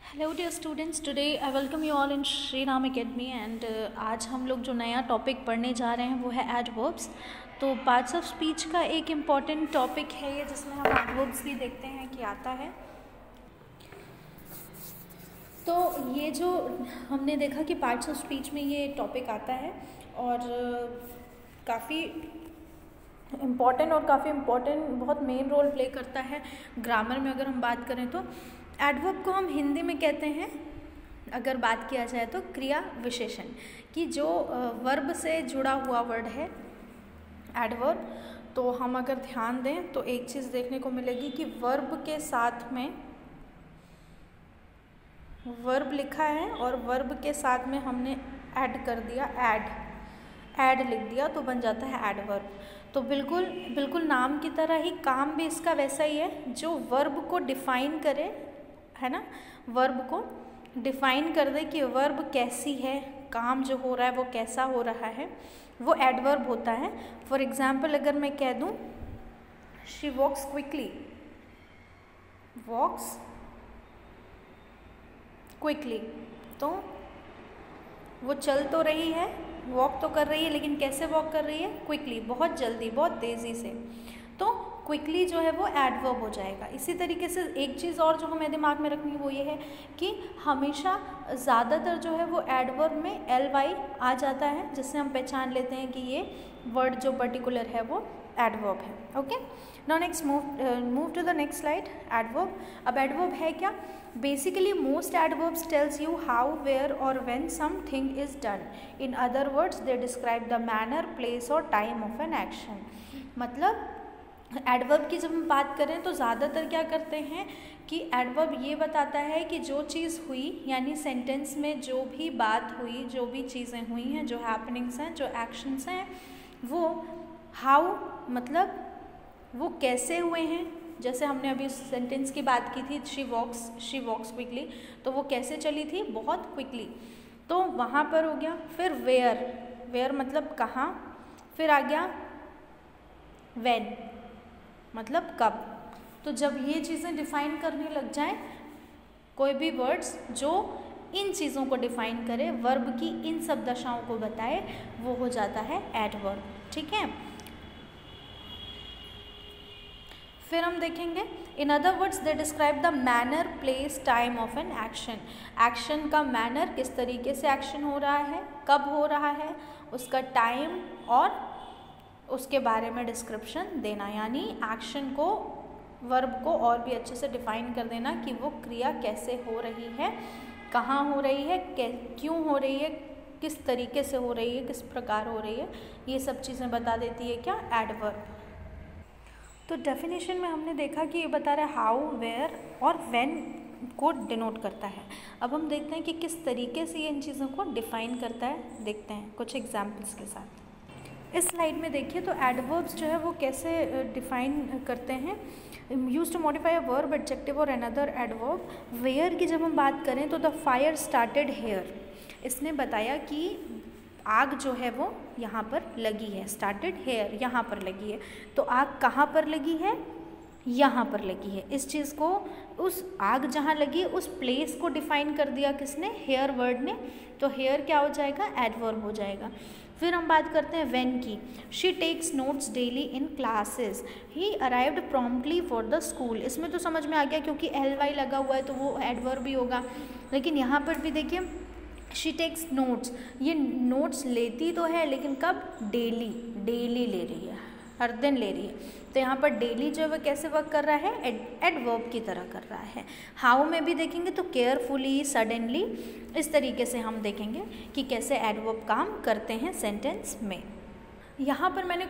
Hello dear students, today I welcome you all in Shri Ram academy and आज हम लोग जो नया टॉपिक पढ़ने जा रहे हैं वो है एडवर्ब्स। तो पार्ट्स ऑफ स्पीच का एक इम्पॉर्टेंट टॉपिक है ये, जिसमें हम एडवर्ब्स भी देखते हैं कि आता है। तो ये जो हमने देखा कि पार्ट्स ऑफ स्पीच में ये टॉपिक आता है और काफ़ी इम्पॉर्टेंट बहुत मेन रोल प्ले करता है ग्रामर में। अगर हम बात करें तो एडवर्ब को हम हिंदी में कहते हैं, अगर बात किया जाए तो क्रिया विशेषण, कि जो वर्ब से जुड़ा हुआ वर्ड है एडवर्ब। तो हम अगर ध्यान दें तो एक चीज़ देखने को मिलेगी कि वर्ब के साथ में वर्ब लिखा है और वर्ब के साथ में हमने ऐड कर दिया, ऐड लिख दिया तो बन जाता है एडवर्ब। तो बिल्कुल नाम की तरह ही काम भी इसका वैसा ही है, जो वर्ब को डिफाइन करे, है ना, वर्ब को डिफाइन कर दे कि वर्ब कैसी है, काम जो हो रहा है वो कैसा हो रहा है, वो एडवर्ब होता है। फॉर एग्जाम्पल अगर मैं कह दूँ शी वॉक्स क्विकली, तो वो चल तो रही है, वॉक तो कर रही है, लेकिन कैसे वॉक कर रही है? क्विकली, बहुत जल्दी, बहुत तेज़ी से। तो क्विकली जो है वो एडवर्ब हो जाएगा। इसी तरीके से एक चीज़ और जो हमें दिमाग में रखनी है वो ये है कि हमेशा ज़्यादातर जो है वो एडवर्ब में ly आ जाता है, जिससे हम पहचान लेते हैं कि ये वर्ड जो पर्टिकुलर है वो एडवर्ब है। Okay, now next move to the next slide. Adverb. अब एडवर्ब है क्या? Basically most adverbs tells you how, where और when something is done. In other words they describe the manner, place और time of an action. मतलब adverb की जब हम बात करें तो ज़्यादातर क्या करते हैं कि एडवर्ब ये बताता है कि जो चीज़ हुई, यानी सेंटेंस में जो भी बात हुई, जो भी चीज़ें हुई हैं, जो हैपनिंग्स हैं, जो एक्शंस हैं, वो हाउ मतलब वो कैसे हुए हैं। जैसे हमने अभी उस सेंटेंस की बात की थी, शी वॉक्स क्विकली, तो वो कैसे चली थी? बहुत क्विकली। तो वहाँ पर हो गया। फिर वेयर मतलब कहाँ। फिर आ गया व्हेन मतलब कब। तो जब ये चीज़ें डिफाइन करने लग जाएं, कोई भी वर्ड्स जो इन चीज़ों को डिफाइन करे, वर्ब की इन सब दशाओं को बताए, वो हो जाता है एडवर्ब। ठीक है, फिर हम देखेंगे इन other words they describe the manner, place, time of an action. Action का मैनर, किस तरीके से एक्शन हो रहा है, कब हो रहा है, उसका टाइम और उसके बारे में डिस्क्रिप्शन देना, यानी एक्शन को, वर्ब को और भी अच्छे से डिफाइन कर देना कि वो क्रिया कैसे हो रही है, कहाँ हो रही है, क्यों हो रही है, किस तरीके से हो रही है, किस प्रकार हो रही है, ये सब चीज़ें बता देती है क्या? एडवर्ब। तो डेफिनेशन में हमने देखा कि ये बता रहा है हाउ, वेयर और व्हेन को डिनोट करता है। अब हम देखते हैं कि किस तरीके से ये इन चीज़ों को डिफाइन करता है। देखते हैं कुछ एग्जाम्पल्स के साथ। इस स्लाइड में देखिए तो एडवर्ब्स जो है वो कैसे डिफाइन करते हैं। Use to modify a verb, adjective और अनदर एडवर्ब। वेयर की जब हम बात करें तो द फायर स्टार्टेड हेयर। इसने बताया कि आग जो है वो यहाँ पर लगी है, स्टार्टेड हेयर यहाँ पर लगी है। तो आग कहाँ पर लगी है? यहाँ पर लगी है। इस चीज़ को, उस आग जहाँ लगी उस प्लेस को डिफाइन कर दिया किसने? हेयर वर्ड ने। तो हेयर क्या हो जाएगा? एडवर्ब हो जाएगा। फिर हम बात करते हैं व्हेन की। She takes notes daily in classes, he arrived promptly for the school. इसमें तो समझ में आ गया क्योंकि ly लगा हुआ है तो वो एडवर्ब भी होगा। लेकिन यहाँ पर भी देखिए शी टेक्स नोट्स, ये नोट्स लेती तो है लेकिन कब? डेली ले रही है, हर दिन ले रही है। तो यहाँ पर डेली जो है वो कैसे वर्क कर रहा है? एडवर्ब की तरह कर रहा है। हाउ में भी देखेंगे तो केयरफुली, सडनली, इस तरीके से हम देखेंगे कि कैसे एडवर्ब काम करते हैं सेंटेंस में। यहाँ पर मैंने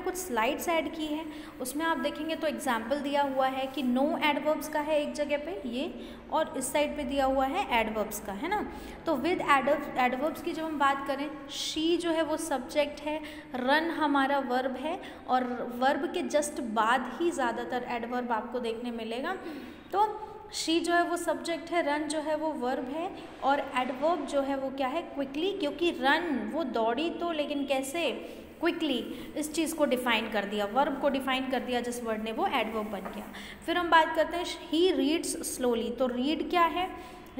कुछ स्लाइड्स ऐड की हैं, उसमें आप देखेंगे तो एग्जाम्पल दिया हुआ है कि नो एडवर्ब्स का है एक जगह पे ये, और इस साइड पे दिया हुआ है एडवर्ब्स का, है ना। तो विद एडवर्ब्स की जब हम बात करें, शी जो है वो सब्जेक्ट है, रन हमारा वर्ब है, और वर्ब के जस्ट बाद ही ज़्यादातर एडवर्ब आपको देखने मिलेगा। तो शी जो है वो सब्जेक्ट है, रन जो है वो वर्ब है, और एडवर्ब जो है वो क्या है? क्विकली, क्योंकि रन वो दौड़ी तो, लेकिन कैसे? क्विकली, इस चीज़ को डिफाइन कर दिया, वर्ब को डिफाइन कर दिया जिस वर्ड ने, वो एडवर्ब बन गया। फिर हम बात करते हैं ही रीड्स स्लोली। तो रीड क्या है,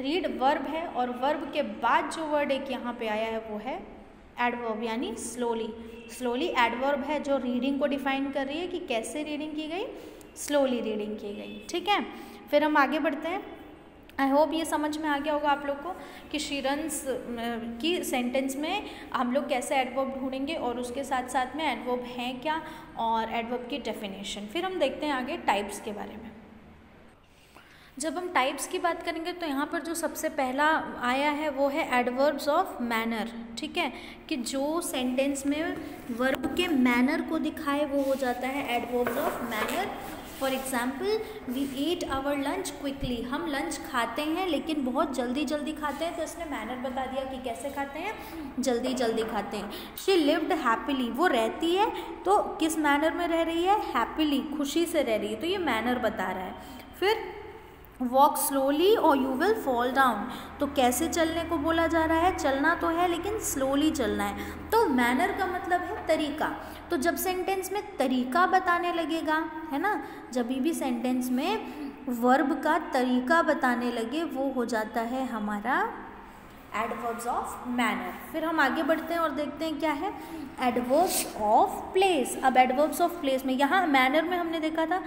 रीड वर्ब है और वर्ब के बाद जो वर्ड एक यहाँ पे आया है वो है एडवर्ब यानी स्लोली। स्लोली एडवर्ब है जो रीडिंग को डिफाइन कर रही है कि कैसे रीडिंग की गई, स्लोली रीडिंग की गई, ठीक है। फिर हम आगे बढ़ते हैं। आई होप ये समझ में आ गया होगा आप लोग को कि शी रन्स की सेंटेंस में हम लोग कैसे एडवर्ब ढूंढेंगे और उसके साथ साथ में एडवर्ब हैं क्या और एडवर्ब की डेफिनेशन। फिर हम देखते हैं आगे टाइप्स के बारे में। जब हम टाइप्स की बात करेंगे तो यहाँ पर जो सबसे पहला आया है वो है एडवर्ब्स ऑफ मैनर, ठीक है, कि जो सेंटेंस में वर्ब के मैनर को दिखाए वो हो जाता है adverbs of manner. For example, we eat our lunch quickly, हम लंच खाते हैं लेकिन बहुत जल्दी जल्दी खाते हैं, तो इसने मैनर बता दिया कि कैसे खाते हैं, जल्दी जल्दी खाते हैं। शी लिव्ड हैप्पीली, वो रहती है तो किस मैनर में रह रही है, हैप्पीली, खुशी से रह रही है, तो ये मैनर बता रहा है। फिर वॉक स्लोली और यू विल फॉल डाउन, तो कैसे चलने को बोला जा रहा है, चलना तो है लेकिन स्लोली चलना है, तो मैनर का मतलब है तरीका। तो जब सेंटेंस में तरीका बताने लगेगा, है ना, जब भी सेंटेंस में वर्ब का तरीका बताने लगे वो हो जाता है हमारा एडवर्ब्स ऑफ मैनर। फिर हम आगे बढ़ते हैं और देखते हैं क्या है एडवर्ब्स ऑफ प्लेस। अब एडवर्ब्स ऑफ प्लेस में यहाँ मैनर में हमने देखा था,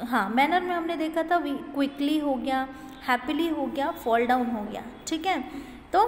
हाँ मैनर में हमने देखा था क्विकली हो गया, हैप्पीली हो गया, फॉल डाउन हो गया, ठीक है। तो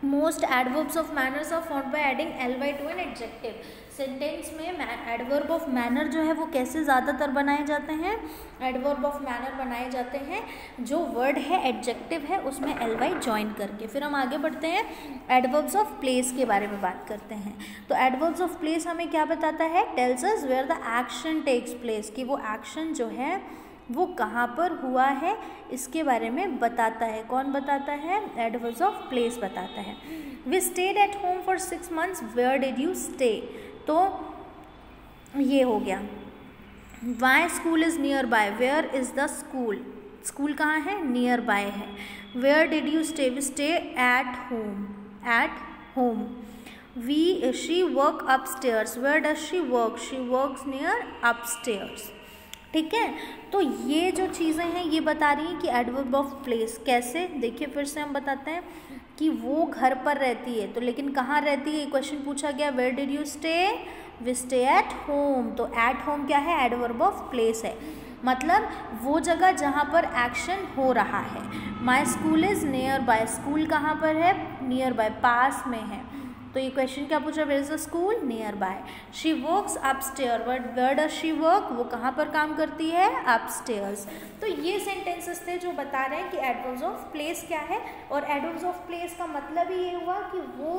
most adverbs of manners are formed by adding ly to an adjective. Sentence में एडवर्ब ऑफ मैनर जो है वो कैसे ज़्यादातर बनाए जाते हैं, एडवर्ब ऑफ मैनर बनाए जाते हैं जो वर्ड है एडजेक्टिव है उसमें ly ज्वाइन करके। फिर हम आगे बढ़ते हैं एडवर्ब्स ऑफ प्लेस के बारे में बात करते हैं। तो एडवर्ब्स ऑफ प्लेस हमें क्या बताता है, tells us where the action takes place, कि वो एक्शन जो है वो कहाँ पर हुआ है इसके बारे में बताता है। कौन बताता है, एडवर्ब्स ऑफ प्लेस बताता है। We stayed at home for 6 months, where did you stay, तो ये हो गया। Why school is near by, where is the school, school कहाँ है, नियर बाय है। Where did you stay, we stay at home, at home. She work upstairs, where does she work, she works near upstairs, ठीक है। तो ये जो चीज़ें हैं ये बता रही हैं कि एडवर्ब ऑफ प्लेस कैसे, देखिए फिर से हम बताते हैं कि वो घर पर रहती है, तो लेकिन कहाँ रहती है, ये क्वेश्चन पूछा गया, where did you stay, we stay at home, तो एट होम क्या है, एडवर्ब ऑफ प्लेस है, मतलब वो जगह जहाँ पर एक्शन हो रहा है। My school is near bye, school कहाँ पर है, नियर बाय, पास में है, तो ये क्वेश्चन क्या पूछा, where is the school, near by. She works upstair, where does she work, वो कहाँ पर काम करती है, अपस्टेयर्स। तो ये सेंटेंसेस थे जो बता रहे हैं कि एडवर्ब्स ऑफ प्लेस क्या है, और एडवर्ब्स ऑफ प्लेस का मतलब ही ये हुआ कि वो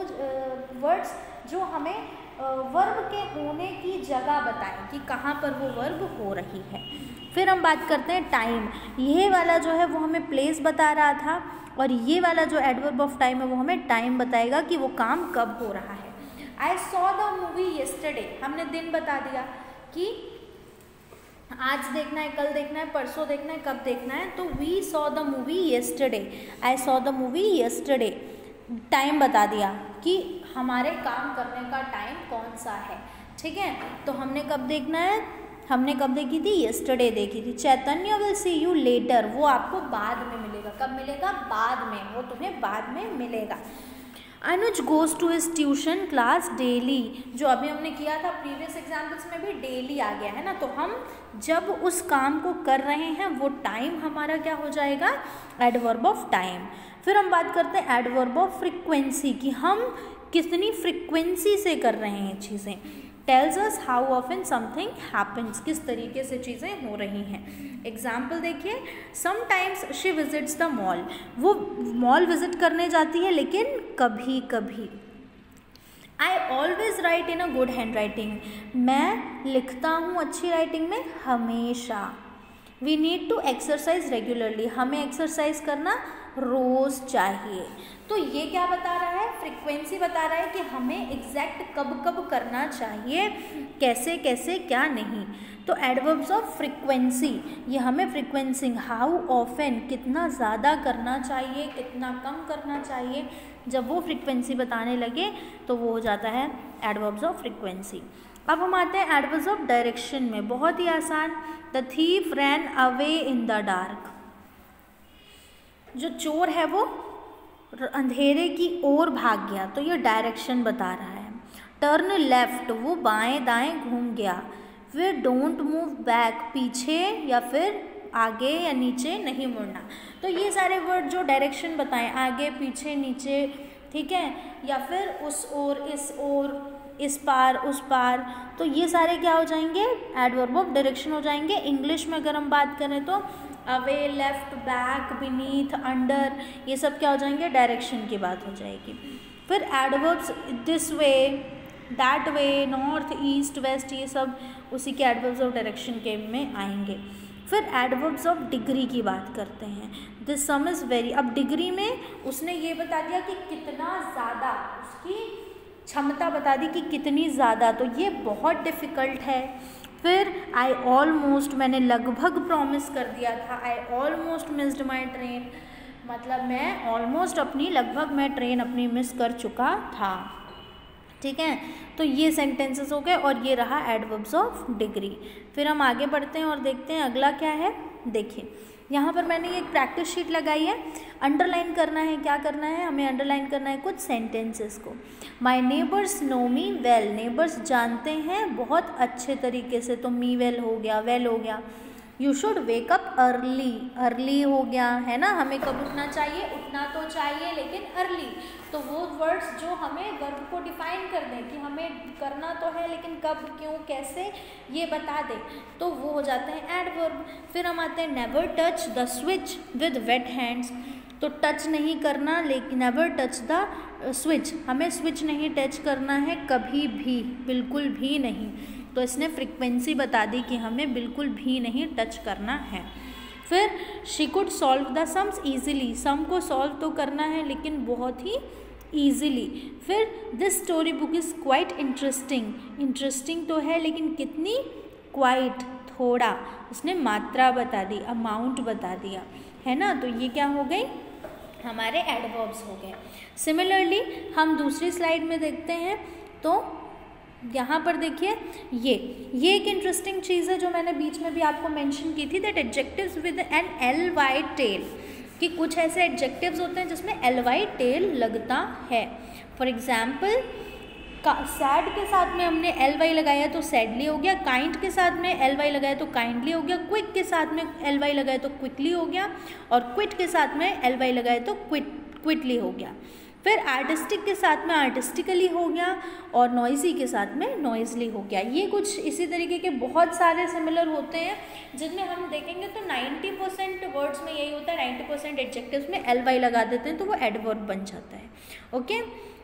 वर्ड्स जो हमें वर्ब के होने की जगह बताएं कि कहाँ पर वो वर्ब हो रही है। फिर हम बात करते हैं टाइम, ये वाला जो है वो हमें प्लेस बता रहा था और ये वाला जो एडवर्ब ऑफ टाइम है वो हमें टाइम बताएगा कि वो काम कब हो रहा है। आई सॉ द मूवी येस्टरडे, हमने दिन बता दिया कि आज देखना है, कल देखना है, परसों देखना है, कब देखना है, तो we saw the movie yesterday, I saw the movie yesterday. Time बता दिया कि हमारे काम करने का टाइम कौन सा है, ठीक है। तो हमने कब देखना है, हमने कब देखी थी, येस्टरडे देखी थी। चैतन्य विल सी यू लेटर, वो आपको बाद में मिलेगा, कब मिलेगा, बाद में, वो तुम्हें बाद में मिलेगा। Anuj goes to his tuition class daily, जो अभी हमने किया था प्रीवियस एग्जाम्पल्स में भी डेली आ गया है ना, तो हम जब उस काम को कर रहे हैं वो टाइम हमारा क्या हो जाएगा, एडवर्ब ऑफ टाइम। फिर हम बात करते हैं एडवर्ब ऑफ फ्रिक्वेंसी, कि हम कितनी फ्रिक्वेंसी से कर रहे हैं चीज़ें। Tells us how often something happens, किस तरीके से चीज़ें हो रही हैं। एग्जाम्पल देखिए, sometimes she visits the mall, वो मॉल विजिट करने जाती है लेकिन कभी कभी। I always write in a good hand writing, मैं लिखता हूँ अच्छी राइटिंग में हमेशा। We need to exercise regularly, हमें एक्सरसाइज करना रोज़ चाहिए। तो ये क्या बता रहा है, फ्रीक्वेंसी बता रहा है कि हमें एग्जैक्ट कब कब करना चाहिए, कैसे कैसे क्या नहीं। तो एडवर्ब्स ऑफ फ्रीक्वेंसी, ये हमें फ्रीक्वेंसी, हाउ ऑफन, कितना ज़्यादा करना चाहिए, कितना कम करना चाहिए, जब वो फ्रीक्वेंसी बताने लगे तो वो हो जाता है एडवर्ब्स ऑफ फ्रीक्वेंसी। अब हम आते हैं एडवर्ब्स ऑफ डायरेक्शन में, बहुत ही आसान। The thief ran away in the dark, जो चोर है वो अंधेरे की ओर भाग गया, तो ये डायरेक्शन बता रहा है। टर्न लेफ्ट, वो बाएं दाएं घूम गया। फिर डोंट मूव बैक, पीछे या फिर आगे या नीचे नहीं मुड़ना। तो ये सारे वर्ड जो डायरेक्शन बताएं, आगे पीछे नीचे, ठीक है, या फिर उस ओर इस ओर, इस पार उस पार, तो ये सारे क्या हो जाएंगे, एडवर्ब ऑफ डायरेक्शन हो जाएंगे। इंग्लिश में अगर हम बात करें तो away, left, back, beneath, under, ये सब क्या हो जाएंगे, डायरेक्शन की बात हो जाएगी। फिर adverbs this way, that way, north, east, west, ये सब उसी के एडवर्ब्स ऑफ डायरेक्शन के में आएंगे। फिर एडवर्ब्स ऑफ डिग्री की बात करते हैं। दिस सम इज़ वेरी, अब डिग्री में उसने ये बता दिया कि कितना ज़्यादा, उसकी क्षमता बता दी कि कितनी ज़्यादा, तो ये बहुत डिफ़िकल्ट है। फिर आई ऑलमोस्ट, मैंने लगभग प्रॉमिस कर दिया था। I almost missed my train, मतलब मैं ऑलमोस्ट अपनी, लगभग मैं ट्रेन अपनी मिस कर चुका था, ठीक है। तो ये सेंटेंसेस हो गए और ये रहा एडवर्ब्स ऑफ डिग्री। फिर हम आगे बढ़ते हैं और देखते हैं अगला क्या है। देखिए यहाँ पर मैंने एक प्रैक्टिस शीट लगाई है, अंडरलाइन करना है। क्या करना है, हमें अंडरलाइन करना है कुछ सेंटेंसेस को। My neighbours know me well, neighbours जानते हैं बहुत अच्छे तरीके से, तो मी वेल हो गया, वेल हो गया। You should wake up early, early हो गया, है ना, हमें कब उठना चाहिए, उठना तो चाहिए लेकिन अर्ली। तो वो वर्ड्स जो हमें वर्ब को डिफाइन कर दें कि हमें करना तो है लेकिन कब, क्यों, कैसे, ये बता दें, तो वो हो जाते हैं एडवर्ब। फिर हम आते हैं never touch the switch with weight hands, तो टच नहीं करना, लेकिन नेवर टच द स्विच, हमें स्विच नहीं टच करना है कभी भी, बिल्कुल भी नहीं। तो इसने फ्रीक्वेंसी बता दी कि हमें बिल्कुल भी नहीं टच करना है। फिर she could solve the sums easily, sum को सॉल्व तो करना है लेकिन बहुत ही ईजिली। फिर this story book is quite interesting, interesting तो है लेकिन कितनी, क्वाइट, थोड़ा, उसने मात्रा बता दी, अमाउंट बता दिया, है ना। तो ये क्या हो गई, हमारे एडवर्ब्स हो गए। सिमिलरली हम दूसरी स्लाइड में देखते हैं, तो यहाँ पर देखिए ये एक इंटरेस्टिंग चीज़ है जो मैंने बीच में भी आपको मेंशन की थी, that adjectives with an L Y tell, कि कुछ ऐसे एडजेक्टिव्स होते हैं जिसमें एल वाई टेल लगता है। फॉर एग्जाम्पल सैड के साथ में हमने एल वाई लगाया तो सैडली हो गया, काइंड के साथ में एल वाई लगाया तो काइंडली हो गया, क्विक के साथ में एल वाई लगाया तो क्विकली हो गया, और क्विट के साथ में एल वाई लगाया तो क्विटली हो गया। फिर आर्टिस्टिक के साथ में आर्टिस्टिकली हो गया, और नॉइजी के साथ में नॉइजली हो गया। ये कुछ इसी तरीके के बहुत सारे सिमिलर होते हैं जिनमें हम देखेंगे तो 90% वर्ड्स में यही होता है, 90% एडजेक्टिव्स में एल वाई लगा देते हैं तो वो एडवर्ब बन जाता है। ओके,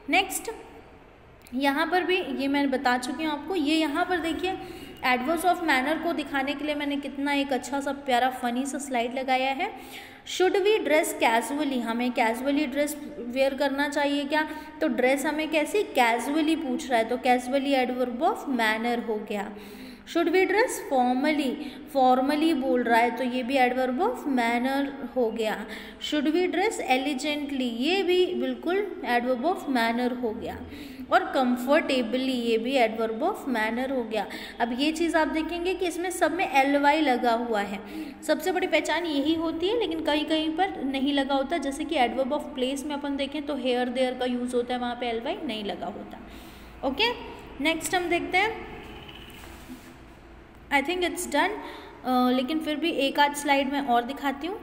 नेक्स्ट यहाँ पर भी ये मैं बता चुकी हूँ आपको। ये यहाँ पर देखिए एडवर्ब्स ऑफ मैनर को दिखाने के लिए मैंने कितना एक अच्छा सा प्यारा फनी सा स्लाइड लगाया है। शुड वी ड्रेस कैजुअली, हमें कैजुअली ड्रेस वेयर करना चाहिए क्या, तो ड्रेस हमें कैसी, कैजुअली पूछ रहा है, तो कैजुअली एडवर्ब ऑफ मैनर हो गया। Should we dress formally, formally बोल रहा है तो ये भी एडवर्ब ऑफ मैनर हो गया। शुड वी ड्रेस एलिजेंटली, ये भी बिल्कुल एडवर्ब ऑफ मैनर हो गया। और कंफर्टेबली, ये भी एडवर्ब ऑफ मैनर हो गया। अब ये चीज़ आप देखेंगे कि इसमें सब में एल वाई लगा हुआ है, सबसे बड़ी पहचान यही होती है, लेकिन कहीं कहीं पर नहीं लगा होता। जैसे कि एडवर्ब ऑफ प्लेस में अपन देखें तो हेयर देयर का यूज़ होता है, वहाँ पे एल वाई नहीं लगा होता। ओके, नेक्स्ट हम देखते हैं। आई थिंक इट्स डन, लेकिन फिर भी एक आध स्लाइड में और दिखाती हूँ।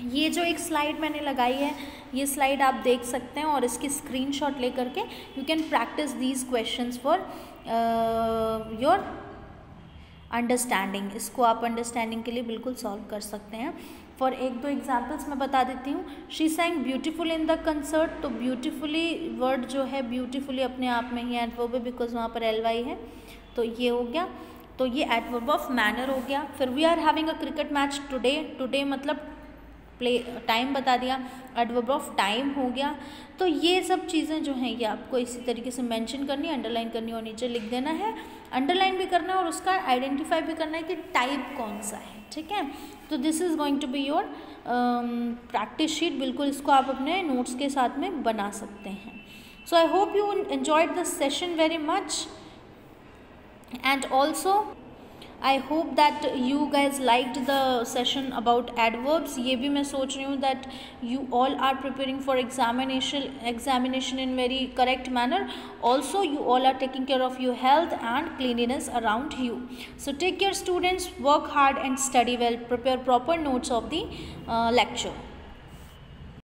ये जो एक स्लाइड मैंने लगाई है, ये स्लाइड आप देख सकते हैं और इसकी स्क्रीनशॉट लेकर के you can practice these questions for your understanding. इसको आप अंडरस्टैंडिंग के लिए बिल्कुल सॉल्व कर सकते हैं। फॉर एक दो एग्जाम्पल्स मैं बता देती हूँ। She सैंग beautiful in the concert, तो ब्यूटीफुली वर्ड जो है, ब्यूटीफुली अपने आप में ही एडवर्ब है बिकॉज वहाँ पर एल वाई है, तो ये हो गया। तो ये एडवर्ब ऑफ मैनर हो गया। फिर we are having a cricket match today, today मतलब टाइम बता दिया, एडवर्ब ऑफ टाइम हो गया। तो ये सब चीज़ें जो हैं ये आपको इसी तरीके से मेंशन करनी है, अंडरलाइन करनी और नीचे लिख देना है। अंडरलाइन भी करना है और उसका आइडेंटिफाई भी करना है कि टाइप कौन सा है, ठीक है। तो this is going to be your practice sheet, बिल्कुल इसको आप अपने नोट्स के साथ में बना सकते हैं। So I hope you enjoyed this session very much, and also I hope that you guys liked the session about adverbs। ये भी मैं सोच रही हूँ that you all are preparing for examination in very correct manner। Also you all are taking care of your health and cleanliness around you। So take care students, work hard and study well, prepare proper notes of the lecture।